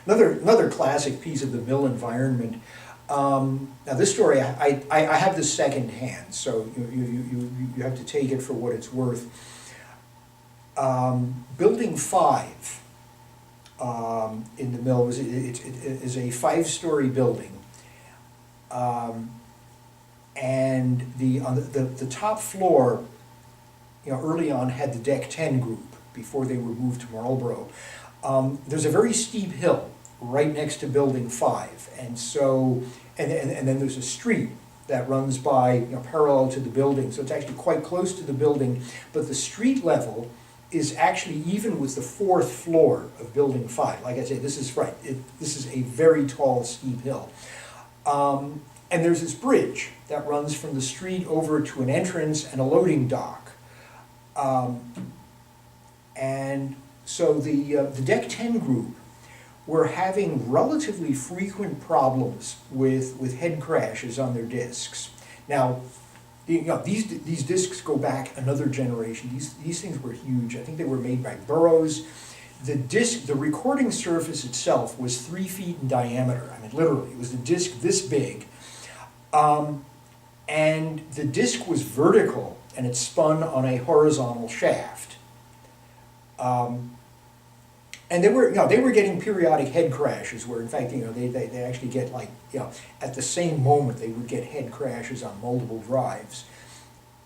Another classic piece of the mill environment. Now this story, I have this secondhand, so you have to take it for what it's worth. Building 5 in the mill it is a 5-story building, and on the top floor, early on had the Deck 10 group before they were moved to Marlborough. There's a very steep hill right next to Building 5, and so and then there's a street that runs by parallel to the building, so it's actually quite close to the building, but the street level is actually even with the 4th floor of Building 5. Like I say, this is right. This is a very tall, steep hill. And there's this bridge that runs from the street over to an entrance and a loading dock. And so the Deck 10 group were having relatively frequent problems with head crashes on their discs. Now, these discs go back another generation. These things were huge. I think they were made by Burroughs. The recording surface itself was 3 feet in diameter. I mean, literally, it was a disc this big. And the disc was vertical, and it spun on a horizontal shaft. And they were getting periodic head crashes where, in fact, they actually get at the same moment they would get head crashes on multiple drives,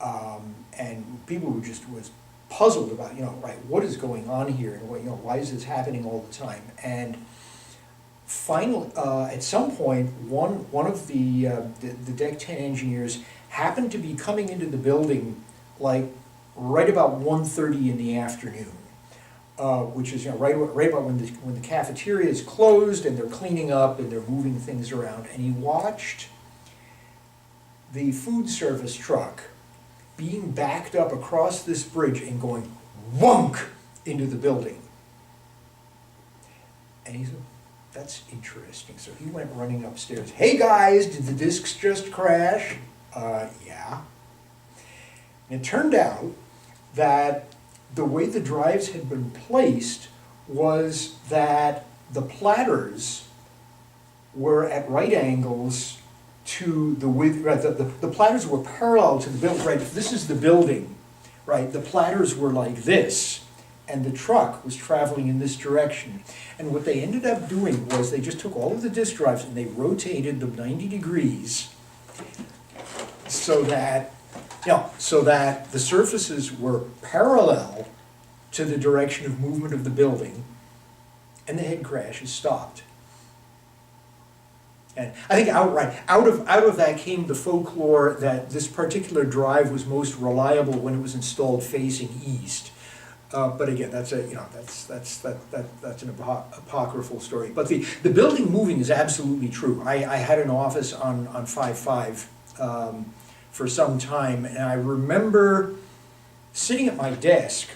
and people was puzzled about right, what is going on here, and why is this happening all the time? And finally, at some point, one of the Deck 10 engineers happened to be coming into the building right about 1:30 in the afternoon. Which is right about when the cafeteria is closed and they're cleaning up and they're moving things around, and he watched the food service truck being backed up across this bridge and going wunk into the building. And he said, "That's interesting." So he went running upstairs. "Hey guys, did the discs just crash?" Yeah. And it turned out that the way the drives had been placed was that the platters were at right angles to the width, right, the platters were parallel to the building, right? If this is the building, right, the platters were like this, and the truck was traveling in this direction. And what they ended up doing was they just took all of the disk drives and they rotated them 90 degrees so that the surfaces were parallel to the direction of movement of the building, and the head crashes stopped. And I think out of that came the folklore that this particular drive was most reliable when it was installed facing east. But again, that's an apocryphal story. But the building moving is absolutely true. I had an office on 5.5 for some time, and I remember sitting at my desk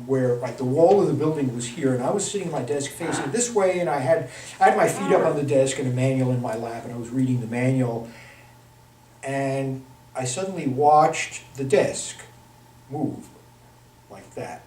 where the wall of the building was here, and I was sitting at my desk facing this way, and I had my feet up on the desk and a manual in my lap, and I was reading the manual, and I suddenly watched the desk move like that.